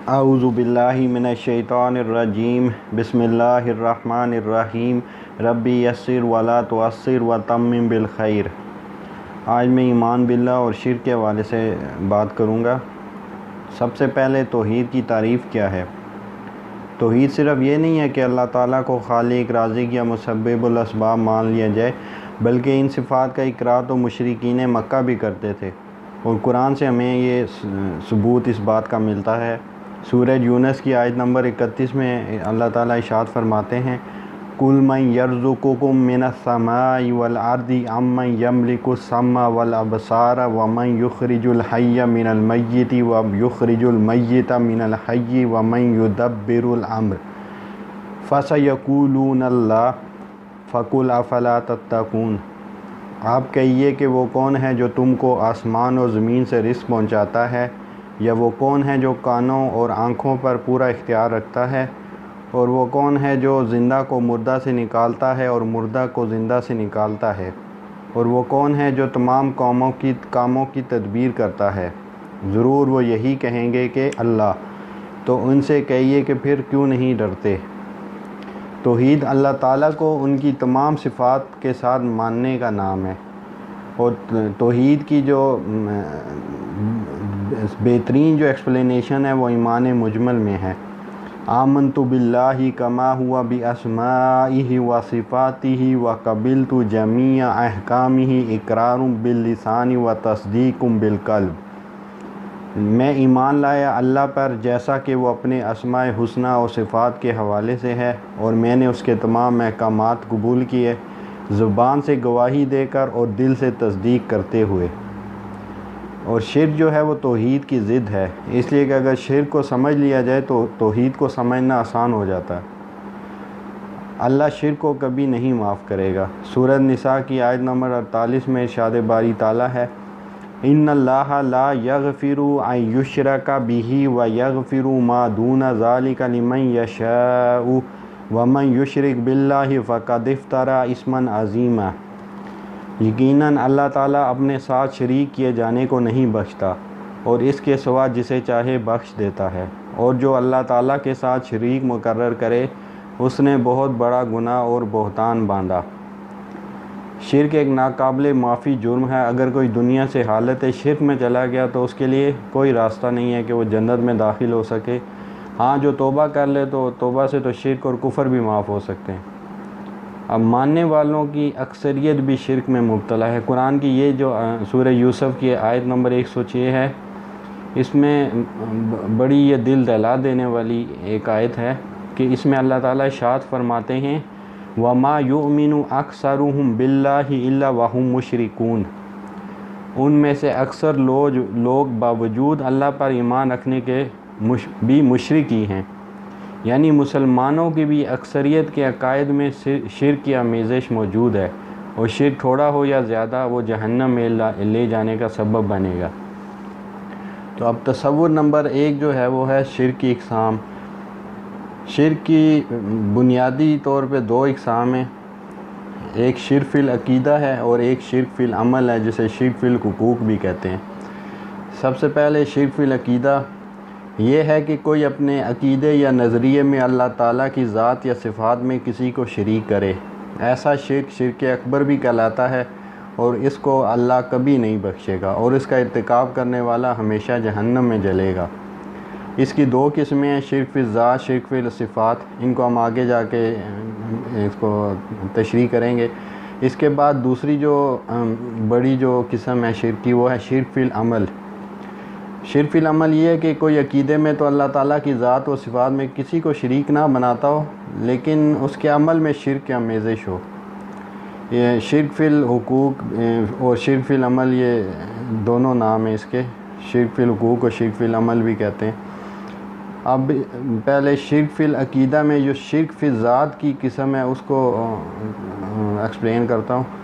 اعوذ باللہ من الشیطان الرجیم بسم اللہ الرحمن الرحیم ربی یسر ولا تعسر وتمم بالخیر۔ آج میں ایمان باللہ اور شرک کے حوالے سے بات کروں گا۔ سب سے پہلے توحید کی تعریف کیا ہے۔ توحید صرف یہ نہیں ہے کہ اللہ تعالیٰ کو خالق، رازق یا مسبب الاسباب مان لیا جائے، بلکہ ان صفات کا اقرار تو مشرکین مکہ بھی کرتے تھے، اور قرآن سے ہمیں یہ ثبوت اس بات کا ملتا ہے۔ سورہ یونس کی آیت نمبر 31 میں اللہ تعالیٰ ارشاد فرماتے ہیں، قُلْ مَنْ يَرْزُقُكُم مِّنَ السَّمَاءِ وَالْأَرْضِ أَمَّن يَمْلِكُ السَّمْعَ وَالْأَبْصَارَ وَمَنْ يُخْرِجُ الْحَيَّ مِنَ الْمَيِّتِ وَيُخْرِجُ الْمَيِّتَ مِنَ الْحَيِّ وَمَنْ يُدَبِّرُ الْأَمْرَ فَسَيَقُولُونَ اللَّهُ فَقُلْ أَفَلَا تَتَّقُونَ۔ آپ کہیے کہ وہ کون ہے جو تم کو آسمان اور زمین سے رزق پہنچاتا ہے، یا وہ کون ہے جو کانوں اور آنکھوں پر پورا اختیار رکھتا ہے، اور وہ کون ہے جو زندہ کو مردہ سے نکالتا ہے اور مردہ کو زندہ سے نکالتا ہے، اور وہ کون ہے جو تمام کاموں کی تدبیر کرتا ہے۔ ضرور وہ یہی کہیں گے کہ اللہ۔ تو ان سے کہیے کہ پھر کیوں نہیں ڈرتے۔ توحید اللہ تعالیٰ کو ان کی تمام صفات کے ساتھ ماننے کا نام ہے، اور توحید کی جو بہترین جو ایکسپلینیشن ہے وہ ایمان مجمل میں ہے۔ آمنت باللہ کما ہوا باسمائہ وصفاتہ وقبلت جمیع احکامہ اقرار باللسان وتصدیق بالقلب۔ میں ایمان لایا اللہ پر جیسا کہ وہ اپنے اسماء حسنی اور صفات کے حوالے سے ہے، اور میں نے اس کے تمام احکامات قبول کیے، زبان سے گواہی دے کر اور دل سے تصدیق کرتے ہوئے۔ اور شرک جو ہے وہ توحید کی ضد ہے، اس لیے کہ اگر شرک کو سمجھ لیا جائے تو توحید کو سمجھنا آسان ہو جاتا ہے۔ اللہ شرک کو کبھی نہیں معاف کرے گا۔ سورہ نساء کی آیت نمبر 48 میں ارشاد باری تعالیٰ ہے، ان اللہ لا یغفر ان یشرک بہ ویغفر ما دون ذلک لمن یشاء ومن یشرک باللہ فقد افتری اثما عظیما۔ یقیناً اللہ تعالیٰ اپنے ساتھ شریک کیے جانے کو نہیں بخشتا، اور اس کے سوا جسے چاہے بخش دیتا ہے، اور جو اللہ تعالیٰ کے ساتھ شریک مقرر کرے اس نے بہت بڑا گناہ اور بہتان باندھا۔ شرک ایک ناقابل معافی جرم ہے۔ اگر کوئی دنیا سے حالت شرک میں چلا گیا تو اس کے لیے کوئی راستہ نہیں ہے کہ وہ جنت میں داخل ہو سکے۔ ہاں، جو توبہ کر لے تو توبہ سے تو شرک اور کفر بھی معاف ہو سکتے ہیں۔ اب ماننے والوں کی اکثریت بھی شرک میں مبتلا ہے۔ قرآن کی یہ جو سورہ یوسف کی آیت نمبر 106 ہے، اس میں بڑی یہ دل دہلا دینے والی ایک آیت ہے کہ اس میں اللہ تعالیٰ ارشاد فرماتے ہیں، وَمَا يُؤْمِنُ أَكْثَرُهُمْ بِاللَّهِ إِلَّا وَهُمْ مُشْرِكُونَ۔ ان میں سے اکثر لوگ باوجود اللہ پر ایمان رکھنے کے بھی مشرک ہی ہیں، یعنی مسلمانوں کی بھی اکثریت کے عقائد میں شرک کی آمیزش موجود ہے، اور شرک تھوڑا ہو یا زیادہ وہ جہنم میں لے جانے کا سبب بنے گا۔ تو اب تصور نمبر 1 جو ہے وہ ہے شرک کی اقسام۔ شرک کی بنیادی طور پہ 2 اقسام ہیں، ایک شرک فی العقیدہ ہے اور ایک شرک فی العمل ہے، جسے شرک فی الحقوق بھی کہتے ہیں۔ سب سے پہلے شرک فی العقیدہ یہ ہے کہ کوئی اپنے عقیدے یا نظریے میں اللہ تعالیٰ کی ذات یا صفات میں کسی کو شریک کرے۔ ایسا شرک شرک اکبر بھی کہلاتا ہے، اور اس کو اللہ کبھی نہیں بخشے گا، اور اس کا ارتکاب کرنے والا ہمیشہ جہنم میں جلے گا۔ اس کی 2 قسمیں ہیں، شرک فی الذات، شرک فی الصفات۔ ان کو ہم آگے جا کے اس کو تشریح کریں گے۔ اس کے بعد دوسری جو بڑی جو قسم ہے شرک کی، وہ ہے شرک فی العمل۔ شرک فی العمل یہ ہے کہ کوئی عقیدے میں تو اللہ تعالیٰ کی ذات و صفات میں کسی کو شریک نہ بناتا ہو، لیکن اس کے عمل میں شرک کی آمیزش ہو۔ یہ شرک فی الحقوق اور شرک فی العمل یہ دونوں نام ہیں اس کے، شرک فی الحقوق اور شرک فی العمل بھی کہتے ہیں۔ اب پہلے شرک فی العقیدہ میں جو شرک فی ذات کی قسم ہے اس کو ایکسپلین کرتا ہوں۔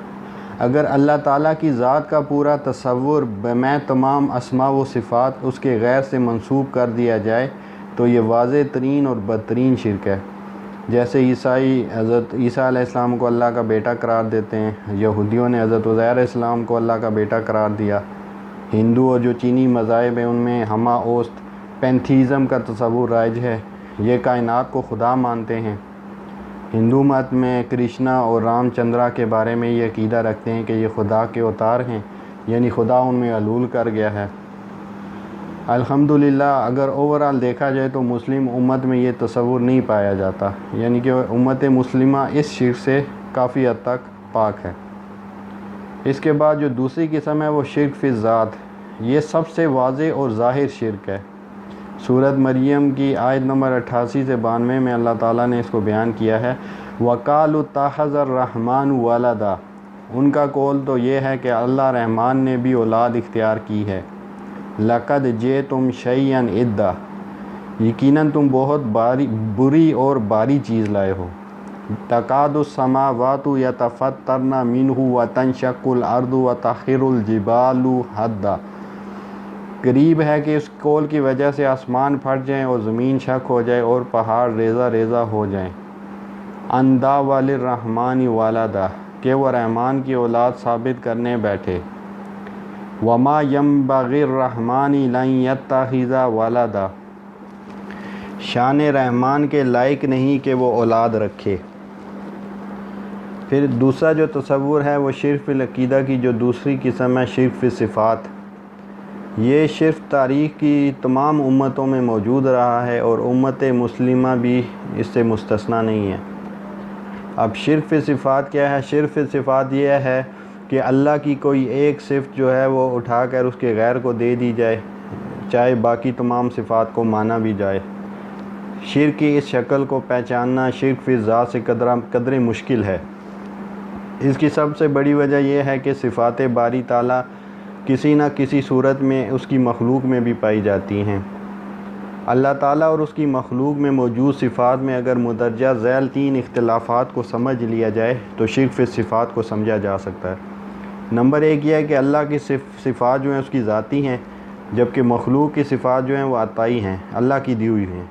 اگر اللہ تعالیٰ کی ذات کا پورا تصور میں تمام اسماء و صفات اس کے غیر سے منسوب کر دیا جائے تو یہ واضح ترین اور بدترین شرک ہے۔ جیسے عیسائی حضرت عیسیٰ علیہ السلام کو اللہ کا بیٹا قرار دیتے ہیں، یہودیوں نے حضرت عزیر علیہ السلام کو اللہ کا بیٹا قرار دیا، ہندو اور جو چینی مذاہب ہیں ان میں ہما اوست پینتھیزم کا تصور رائج ہے، یہ کائنات کو خدا مانتے ہیں۔ ہندو مت میں کرشنا اور رام چندرا کے بارے میں یہ عقیدہ رکھتے ہیں کہ یہ خدا کے اوتار ہیں، یعنی خدا ان میں حلول کر گیا ہے۔ الحمدللہ اگر اوورآل دیکھا جائے تو مسلم امت میں یہ تصور نہیں پایا جاتا، یعنی کہ امت مسلمہ اس شرک سے کافی حد تک پاک ہے۔ اس کے بعد جو دوسری قسم ہے وہ شرک فی الذات، یہ سب سے واضح اور ظاہر شرک ہے۔ سورۃ مریم کی آیت نمبر 88 سے 92 میں اللہ تعالیٰ نے اس کو بیان کیا ہے، وَقَالُوا اتَّخَذَ الرَّحْمَنُ وَلَدًا، ان کا قول تو یہ ہے کہ اللہ رحمان نے بھی اولاد اختیار کی ہے۔ لَقَدْ جِئْتُمْ شَيْئًا إِدًّا، یقیناً تم بہت بری اور باری چیز لائے ہو۔ تَكَادُ السَّمَاوَاتُ يَتَفَطَّرْنَ مِنْهُ وَتَنشَقُّ الْأَرْضُ وَتَخِرُّ الْجِبَالُ هَدًّا، قریب ہے کہ اس قول کی وجہ سے آسمان پھٹ جائیں اور زمین شق ہو جائے اور پہاڑ ریزہ ریزہ ہو جائیں۔ أَن دَعَوْا لِلرَّحْمَنِ وَلَدًا، کہ وہ رحمان کی اولاد ثابت کرنے بیٹھے۔ وَمَا يَنبَغِي الرَّحْمَنِ لَن يَتَّخِذَ وَلَدًا، شان رحمان کے لائق نہیں کہ وہ اولاد رکھے۔ پھر دوسرا جو تصور ہے وہ شرک فی العقیدہ کی جو دوسری قسم ہے، شرک فی صفات۔ یہ شرک تاریخ کی تمام امتوں میں موجود رہا ہے اور امت مسلمہ بھی اس سے مستثنیٰ نہیں ہے۔ اب شرک فی صفات کیا ہے؟ شرک فی صفات یہ ہے کہ اللہ کی کوئی ایک صفت جو ہے وہ اٹھا کر اس کے غیر کو دے دی جائے، چاہے باقی تمام صفات کو مانا بھی جائے۔ شرک کی اس شکل کو پہچاننا شرک فی ذات سے قدر مشکل ہے۔ اس کی سب سے بڑی وجہ یہ ہے کہ صفات باری تعالیٰ کسی نہ کسی صورت میں اس کی مخلوق میں بھی پائی جاتی ہیں۔ اللہ تعالیٰ اور اس کی مخلوق میں موجود صفات میں اگر مندرجہ ذیل 3 اختلافات کو سمجھ لیا جائے تو شرک فی صفات کو سمجھا جا سکتا ہے۔ نمبر 1 یہ ہے کہ اللہ کی صفات جو ہیں اس کی ذاتی ہیں، جبکہ مخلوق کی صفات جو ہیں وہ عطائی ہیں، اللہ کی دی ہوئی ہیں۔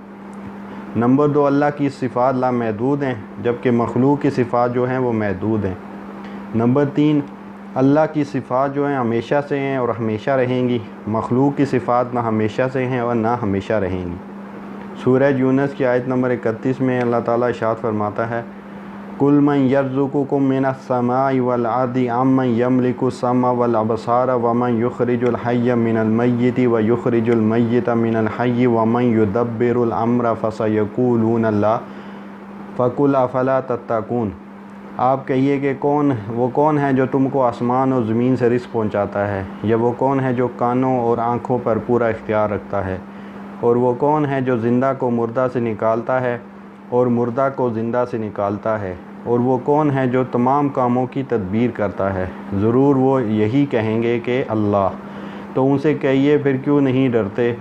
نمبر 2 اللہ کی صفات لامحدود ہیں، جبکہ مخلوق کی صفات جو ہیں وہ محدود ہیں۔ نمبر 3 اللہ کی صفات جو ہیں ہمیشہ سے ہیں اور ہمیشہ رہیں گی، مخلوق کی صفات نہ ہمیشہ سے ہیں اور نہ ہمیشہ رہیں گی۔ سورہ یونس کی آیت نمبر 31 میں اللہ تعالیٰ ارشاد فرماتا ہے، قُلْ مَنْ يَرْزُقُكُم مِّنَ السَّمَاءِ وَالْأَرْضِ أَمَّن يَمْلِكُ السَّمْعَ وَالْأَبْصَارَ وَمَنْ يُخْرِجُ الْحَيَّ مِنَ الْمَيِّتِ وَيُخْرِجُ الْمَيِّتَ مِنَ الْحَيِّ وَمَنْ يُدَبِّرُ الْأَمْرَ فَسَيَقُولُونَ اللَّهُ فَقُلْ أَفَلَا تَتَّقُونَ، آپ کہیے کہ وہ کون ہے جو تم کو آسمان اور زمین سے رزق پہنچاتا ہے، یا وہ کون ہے جو کانوں اور آنکھوں پر پورا اختیار رکھتا ہے، اور وہ کون ہے جو زندہ کو مردہ سے نکالتا ہے اور مردہ کو زندہ سے نکالتا ہے، اور وہ کون ہے جو تمام کاموں کی تدبیر کرتا ہے، ضرور وہ یہی کہیں گے کہ اللہ۔ تو ان سے کہیے پھر کیوں نہیں ڈرتے؟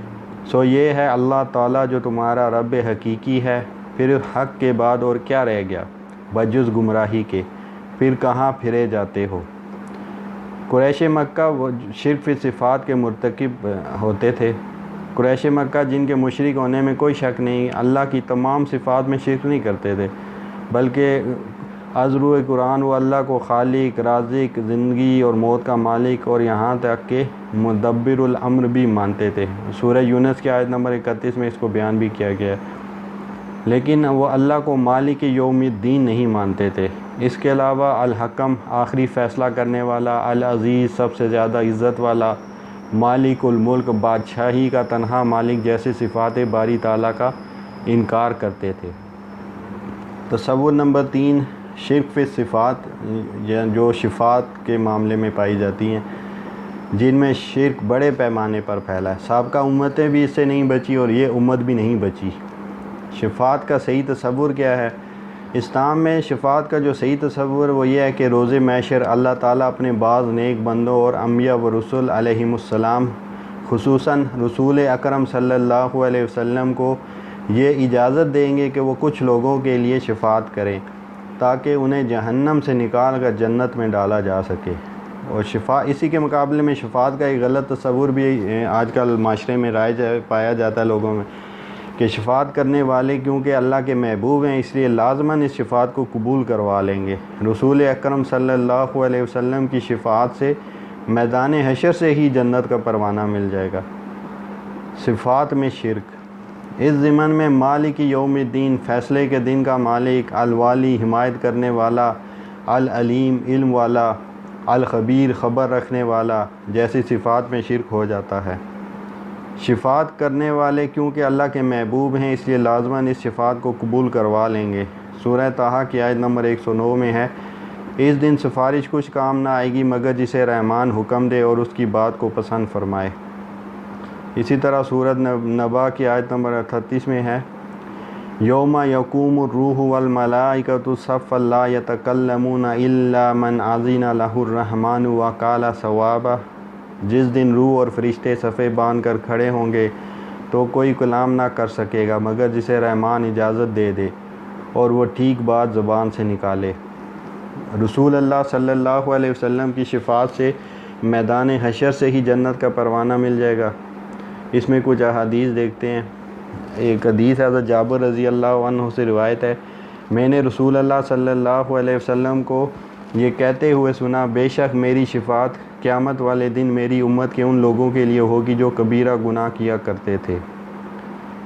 سو یہ ہے اللہ تعالیٰ جو تمہارا رب حقیقی ہے، پھر حق کے بعد اور کیا رہ گیا بجز گمراہی کے، پھر کہاں پھرے جاتے ہو۔ قریش مکہ وہ شرک فی صفات کے مرتکب ہوتے تھے۔ قریش مکہ جن کے مشرک ہونے میں کوئی شک نہیں، اللہ کی تمام صفات میں شرک نہیں کرتے تھے، بلکہ از روئے قرآن وہ اللہ کو خالق، رازق، زندگی اور موت کا مالک اور یہاں تک کہ مدبر الامر بھی مانتے تھے۔ سورہ یونس کی آیت نمبر 31 میں اس کو بیان بھی کیا گیا ہے۔ لیکن وہ اللہ کو مالک یوم الدین نہیں مانتے تھے۔ اس کے علاوہ الحکم، آخری فیصلہ کرنے والا، العزیز، سب سے زیادہ عزت والا، مالک الملک، بادشاہی کا تنہا مالک جیسے صفات باری تعالیٰ کا انکار کرتے تھے۔ تصور نمبر 3 شرک فی صفات، جو صفات کے معاملے میں پائی جاتی ہیں، جن میں شرک بڑے پیمانے پر پھیلا ہے۔ سابقہ امتیں بھی اس سے نہیں بچی اور یہ امت بھی نہیں بچی۔ شفاعت کا صحیح تصور کیا ہے؟ اسلام میں شفاعت کا جو صحیح تصور وہ یہ ہے کہ روز محشر اللہ تعالیٰ اپنے بعض نیک بندوں اور انبیاء و رسول علیہم السلام، خصوصاً رسول اکرم صلی اللہ علیہ وسلم کو یہ اجازت دیں گے کہ وہ کچھ لوگوں کے لیے شفاعت کریں تاکہ انہیں جہنم سے نکال کر جنت میں ڈالا جا سکے۔ اور اسی کے مقابلے میں شفاعت کا ایک غلط تصور بھی آج کل معاشرے میں رائج پایا جاتا ہے لوگوں میں، کہ شفاعت کرنے والے کیونکہ اللہ کے محبوب ہیں اس لیے لازماً اس شفاعت کو قبول کروا لیں گے۔ رسول اکرم صلی اللہ علیہ وسلم کی شفاعت سے میدان حشر سے ہی جنت کا پروانہ مل جائے گا۔ صفات میں شرک۔ اس ضمن میں مالک یوم الدین، فیصلے کے دن کا مالک، الوالی حمایت کرنے والا، العلیم علم والا، الخبیر خبر رکھنے والا جیسی صفات میں شرک ہو جاتا ہے۔ شفاعت کرنے والے کیونکہ اللہ کے محبوب ہیں اس لیے لازماً اس شفاعت کو قبول کروا لیں گے۔ سورہ طٰہٰ کی آیت نمبر 109 میں ہے، اس دن سفارش کچھ کام نہ آئے گی مگر جسے رحمان حکم دے اور اس کی بات کو پسند فرمائے۔ اسی طرح سورۃ نبا کی آیت نمبر 38 میں ہے، یوم یقوم الروح والملائکۃ صفا لا یتکلمون الا من اذن لہ الرحمن وقال صوابا۔ جس دن روح اور فرشتے صفے باندھ کر کھڑے ہوں گے تو کوئی کلام نہ کر سکے گا مگر جسے رحمان اجازت دے دے اور وہ ٹھیک بات زبان سے نکالے۔ رسول اللہ صلی اللہ علیہ وسلم کی شفاعت سے میدان حشر سے ہی جنت کا پروانہ مل جائے گا۔ اس میں کچھ احادیث دیکھتے ہیں۔ ایک حدیث حضرت جابر رضی اللہ عنہ سے روایت ہے، میں نے رسول اللہ صلی اللہ علیہ وسلم کو یہ کہتے ہوئے سنا، بے شک میری شفاعت قیامت والے دن میری امت کے ان لوگوں کے لیے ہوگی جو کبیرہ گناہ کیا کرتے تھے۔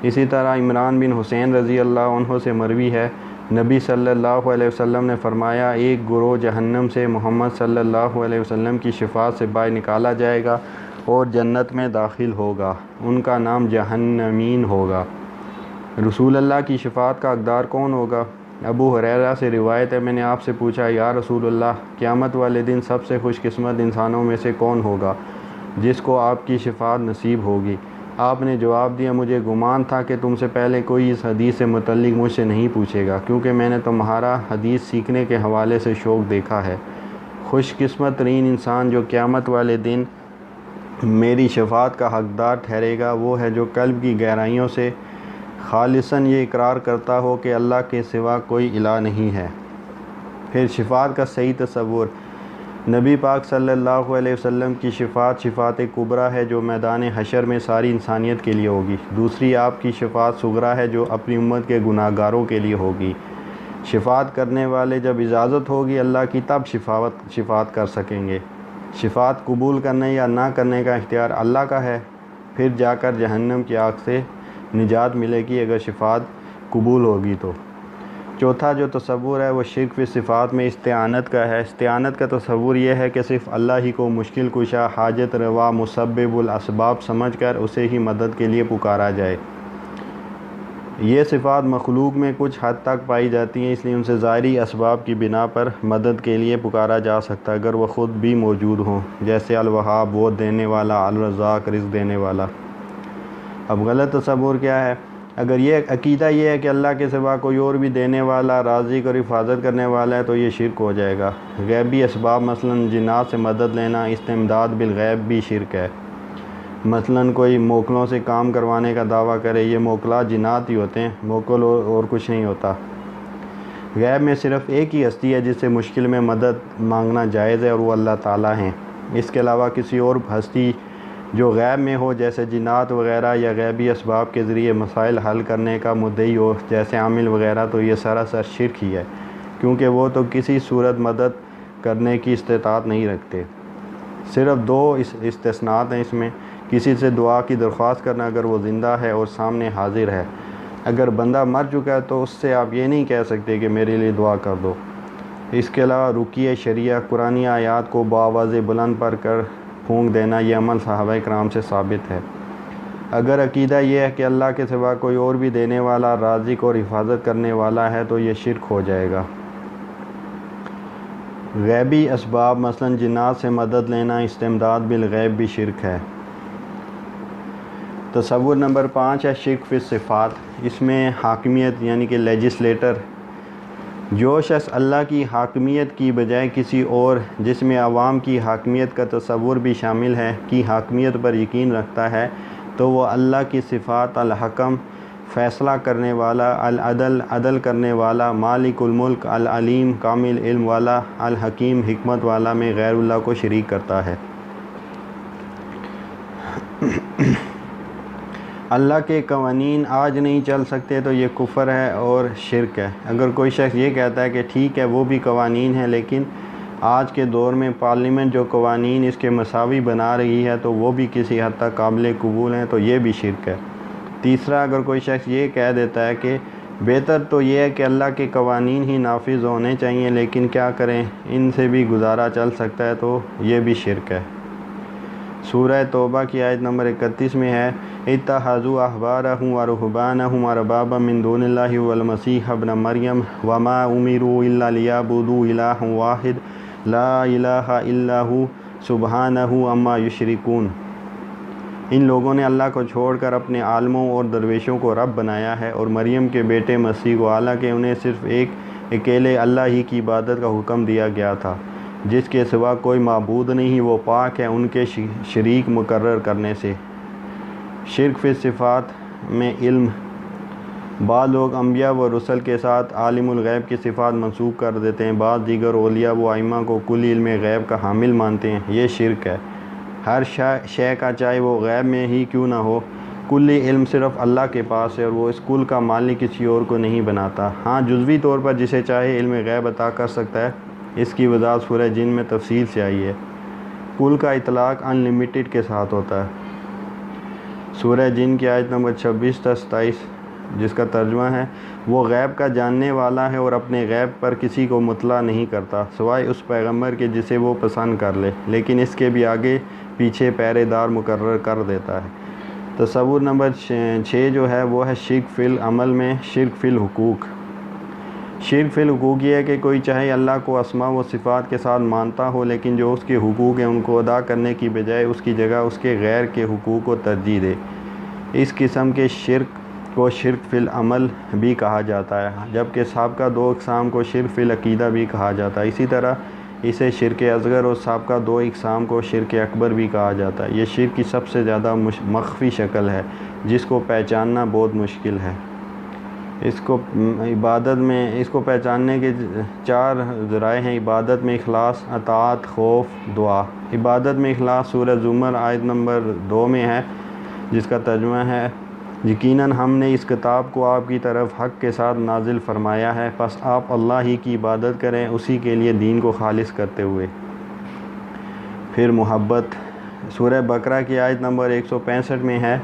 اسی طرح عمران بن حسین رضی اللہ عنہ سے مروی ہے، نبی صلی اللہ علیہ وسلم نے فرمایا، ایک گروہ جہنم سے محمد صلی اللہ علیہ وسلم کی شفاعت سے باہر نکالا جائے گا اور جنت میں داخل ہوگا، ان کا نام جہنمین ہوگا۔ رسول اللہ کی شفاعت کا حقدار کون ہوگا؟ ابو ہریرہ سے روایت ہے، میں نے آپ سے پوچھا، یا رسول اللہ، قیامت والے دن سب سے خوش قسمت انسانوں میں سے کون ہوگا جس کو آپ کی شفاعت نصیب ہوگی؟ آپ نے جواب دیا، مجھے گمان تھا کہ تم سے پہلے کوئی اس حدیث سے متعلق مجھ سے نہیں پوچھے گا، کیونکہ میں نے تمہارا حدیث سیکھنے کے حوالے سے شوق دیکھا ہے۔ خوش قسمت ترین انسان جو قیامت والے دن میری شفاعت کا حقدار ٹھہرے گا وہ ہے جو قلب کی گہرائیوں سے خالصاً یہ اقرار کرتا ہو کہ اللہ کے سوا کوئی الہ نہیں ہے۔ پھر شفاعت کا صحیح تصور۔ نبی پاک صلی اللہ علیہ وسلم کی شفاعت شفاعت کبریٰ ہے جو میدان حشر میں ساری انسانیت کے لیے ہوگی۔ دوسری آپ کی شفاعت صغریٰ ہے جو اپنی امت کے گناہ گاروں کے لیے ہوگی۔ شفاعت کرنے والے جب اجازت ہوگی اللہ کی تب شفاعت کر سکیں گے۔ شفاعت قبول کرنے یا نہ کرنے کا اختیار اللہ کا ہے، پھر جا کر جہنم کی آگ سے نجات ملے گی اگر شفاعت قبول ہوگی تو۔ چوتھا جو تصور ہے وہ شرک فی صفات میں استعانت کا ہے۔ استعانت کا تصور یہ ہے کہ صرف اللہ ہی کو مشکل کشا، حاجت روا، مسبب الاسباب سمجھ کر اسے ہی مدد کے لیے پکارا جائے۔ یہ صفات مخلوق میں کچھ حد تک پائی جاتی ہیں، اس لیے ان سے ظاہری اسباب کی بنا پر مدد کے لیے پکارا جا سکتا ہے اگر وہ خود بھی موجود ہوں، جیسے الوہاب وہ دینے والا، الرزاق رزق دینے والا۔ اب غلط تصور کیا ہے؟ اگر یہ عقیدہ یہ ہے کہ اللہ کے سوا کوئی اور بھی دینے والا، رازق اور حفاظت کرنے والا ہے تو یہ شرک ہو جائے گا۔ غیبی اسباب مثلاً جنات سے مدد لینا، استمداد بالغیب بھی شرک ہے۔ مثلاً کوئی موکلوں سے کام کروانے کا دعویٰ کرے، یہ موکلات جنات ہی ہوتے ہیں، موکل اور کچھ نہیں ہوتا۔ غیب میں صرف ایک ہی ہستی ہے جس سے مشکل میں مدد مانگنا جائز ہے اور وہ اللہ تعالیٰ ہیں۔ اس کے علاوہ کسی اور ہستی جو غیب میں ہو جیسے جنات وغیرہ یا غیبی اسباب کے ذریعے مسائل حل کرنے کا مدعی ہو جیسے عامل وغیرہ تو یہ سراسر شرک ہی ہے، کیونکہ وہ تو کسی صورت مدد کرنے کی استطاعت نہیں رکھتے۔ صرف دو استثناءات ہیں اس میں، کسی سے دعا کی درخواست کرنا اگر وہ زندہ ہے اور سامنے حاضر ہے۔ اگر بندہ مر چکا ہے تو اس سے آپ یہ نہیں کہہ سکتے کہ میرے لیے دعا کر دو۔ اس کے علاوہ رقیہ شرعیہ، قرآنی آیات کو بآواز بلند پڑھ کر پھونک دینا، یہ عمل صحابہ کرام سے ثابت ہے۔ اگر عقیدہ یہ ہے کہ اللہ کے سوا کوئی اور بھی دینے والا، رازق اور حفاظت کرنے والا ہے تو یہ شرک ہو جائے گا۔ غیبی اسباب مثلاً جنات سے مدد لینا، استمداد بالغیب بھی شرک ہے۔ تصور نمبر 5 ہے شرک فی صفات۔ اس میں حاکمیت یعنی کہ لیجسلیٹر، جو شخص اللہ کی حاکمیت کی بجائے کسی اور جس میں عوام کی حاکمیت کا تصور بھی شامل ہے کی حاکمیت پر یقین رکھتا ہے تو وہ اللہ کی صفات الحکم فیصلہ کرنے والا، العدل عدل کرنے والا، مالک الملک، العلیم کامل علم والا، الحکیم حکمت والا میں غیر اللہ کو شریک کرتا ہے۔ اللہ کے قوانین آج نہیں چل سکتے تو یہ کفر ہے اور شرک ہے۔ اگر کوئی شخص یہ کہتا ہے کہ ٹھیک ہے وہ بھی قوانین ہیں لیکن آج کے دور میں پارلیمنٹ جو قوانین اس کے مساوی بنا رہی ہے تو وہ بھی کسی حد تک قابل قبول ہیں، تو یہ بھی شرک ہے۔ تیسرا، اگر کوئی شخص یہ کہہ دیتا ہے کہ بہتر تو یہ ہے کہ اللہ کے قوانین ہی نافذ ہونے چاہیے، لیکن کیا کریں، ان سے بھی گزارا چل سکتا ہے، تو یہ بھی شرک ہے۔ سورہ توبہ کی آیت نمبر 31 میں ہے اتخذوا احبارهم ورهبانهم اربابا من دون الله والمسيح ابن مریم وما امروا الا ليعبدوا الها واحد لا الہ الا هو سبحانہ عما یشرکون۔ ان لوگوں نے اللہ کو چھوڑ کر اپنے عالموں اور درویشوں کو رب بنایا ہے، اور مریم کے بیٹے مسیح کو، حالانکہ انہیں صرف ایک اکیلے اللہ ہی کی عبادت کا حکم دیا گیا تھا، جس کے سوا کوئی معبود نہیں، وہ پاک ہے ان کے شریک مقرر کرنے سے۔ شرک فی صفات میں علم، بعض لوگ انبیاء و رسل کے ساتھ عالم الغیب کی صفات منسوب کر دیتے ہیں، بعض دیگر اولیاء و ائمہ کو کلی علم غیب کا حامل مانتے ہیں، یہ شرک ہے۔ ہر شے کا چاہے وہ غیب میں ہی کیوں نہ ہو، کلی علم صرف اللہ کے پاس ہے، اور وہ اس کل کا مالک کسی اور کو نہیں بناتا۔ ہاں، جزوی طور پر جسے چاہے علم غیب عطا کر سکتا ہے، اس کی وضاحت سورہ جن میں تفصیل سے آئی ہے۔ کل کا اطلاق ان لمیٹڈ کے ساتھ ہوتا ہے۔ سورہ جن کی آیت نمبر 26 تا 27، جس کا ترجمہ ہے وہ غیب کا جاننے والا ہے اور اپنے غیب پر کسی کو مطلع نہیں کرتا سوائے اس پیغمبر کے جسے وہ پسند کر لے، لیکن اس کے بھی آگے پیچھے پہرے دار مقرر کر دیتا ہے۔ تصور نمبر 6 جو ہے وہ ہے شرک فی العمل میں شرک فی الحقوق۔ شرک فی الحقوق یہ ہے کہ کوئی چاہے اللہ کو اسماء و صفات کے ساتھ مانتا ہو، لیکن جو اس کے حقوق ہیں ان کو ادا کرنے کی بجائے اس کی جگہ اس کے غیر کے حقوق کو ترجیح دے۔ اس قسم کے شرک کو شرک فی العمل بھی کہا جاتا ہے، جبکہ سابقہ 2 اقسام کو شرک فی العقیدہ بھی کہا جاتا ہے۔ اسی طرح اسے شرک اصغر اور سابقہ 2 اقسام کو شرک اکبر بھی کہا جاتا ہے۔ یہ شرک کی سب سے زیادہ مخفی شکل ہے، جس کو پہچاننا بہت مشکل ہے۔ اس کو پہچاننے کے 4 ذرائع ہیں: عبادت میں اخلاص، اطاعت، خوف، دعا۔ عبادت میں اخلاص سورہ زمر آیت نمبر 2 میں ہے، جس کا ترجمہ ہے یقیناً ہم نے اس کتاب کو آپ کی طرف حق کے ساتھ نازل فرمایا ہے، پس آپ اللہ ہی کی عبادت کریں اسی کے لیے دین کو خالص کرتے ہوئے۔ پھر محبت سورہ بقرہ کی آیت نمبر 165 میں ہے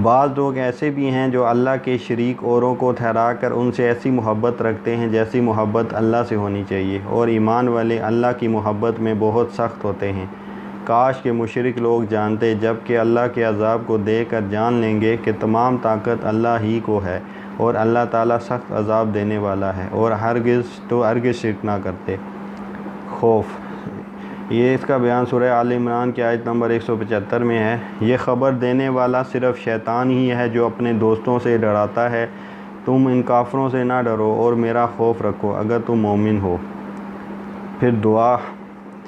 بعض لوگ ایسے بھی ہیں جو اللہ کے شریک اوروں کو ٹھہرا کر ان سے ایسی محبت رکھتے ہیں جیسی محبت اللہ سے ہونی چاہیے، اور ایمان والے اللہ کی محبت میں بہت سخت ہوتے ہیں۔ کاش کہ مشرک لوگ جانتے، جب کہ اللہ کے عذاب کو دیکھ کر جان لیں گے کہ تمام طاقت اللہ ہی کو ہے، اور اللہ تعالیٰ سخت عذاب دینے والا ہے، اور ہرگز شرک نہ کرتے۔ خوف یہ اس کا بیان سورہ آل عمران کی آیت نمبر 175 میں ہے۔ یہ خبر دینے والا صرف شیطان ہی ہے جو اپنے دوستوں سے ڈراتا ہے، تم ان کافروں سے نہ ڈرو اور میرا خوف رکھو اگر تم مومن ہو۔ پھر دعا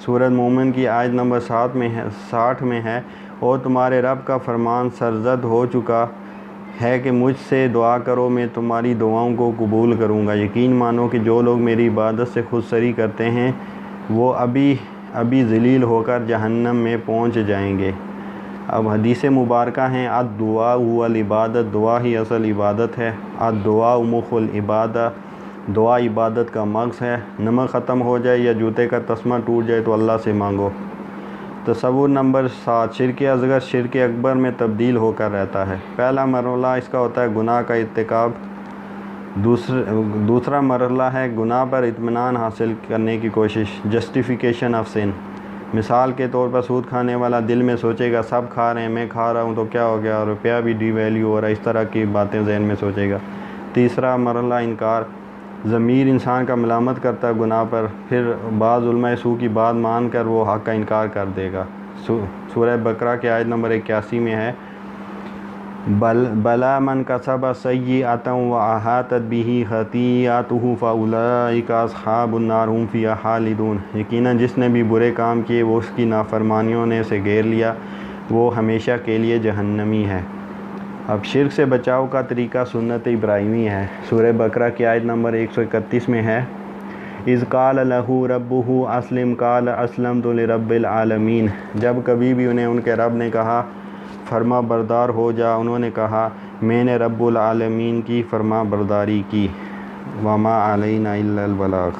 سورہ مومن کی آیت نمبر 60 میں ہے اور تمہارے رب کا فرمان سرزد ہو چکا ہے کہ مجھ سے دعا کرو، میں تمہاری دعاؤں کو قبول کروں گا۔ یقین مانو کہ جو لوگ میری عبادت سے خود سری کرتے ہیں وہ ابھی ذلیل ہو کر جہنم میں پہنچ جائیں گے۔ اب حدیث مبارکہ ہیں الدعاء هو العبادت، دعا ہی اصل عبادت ہے۔ الدعاء مخ العبادہ، دعا عبادت کا مغز ہے۔ نمک ختم ہو جائے یا جوتے کا تسمہ ٹوٹ جائے تو اللہ سے مانگو۔ تصور نمبر 7 شرک اصغر شرک اکبر میں تبدیل ہو کر رہتا ہے۔ پہلا مرحلہ اس کا ہوتا ہے گناہ کا ارتکاب، دوسرا مرحلہ ہے گناہ پر اطمینان حاصل کرنے کی کوشش، جسٹیفیکیشن آف سن۔ مثال کے طور پر سود کھانے والا دل میں سوچے گا سب کھا رہے ہیں، میں کھا رہا ہوں تو کیا ہو گیا، روپیہ بھی ڈی ویلیو ہو رہا ہے، اس طرح کی باتیں ذہن میں سوچے گا۔ تیسرا مرحلہ انکار، ضمیر انسان کا ملامت کرتا ہے گناہ پر، پھر بعض علماء سو کی بات مان کر وہ حق کا انکار کر دے گا۔ سورہ بقرہ کی آیت نمبر 81 میں ہے بلا من کسب سیئۃ واحاطت بہ خطیئتہ فاولئک اصحاب النار ھم فیہا خالدون۔ یقیناً جس نے بھی برے کام کیے وہ اس کی نافرمانیوں نے اسے گھیر لیا، وہ ہمیشہ کے لیے جہنمی ہے۔ اب شرک سے بچاؤ کا طریقہ سنت ابراہیمی ہے۔ سورہ بقرہ کی آیت نمبر 131 میں ہے اذ قال لہ ربہ اسلم قال اسلمت لرب العالمین۔ جب کبھی بھی انہیں ان کے رب نے کہا فرما بردار ہو جا، انہوں نے کہا میں نے رب العالمین کی فرما برداری کی۔ وما علینا الا البلاغ۔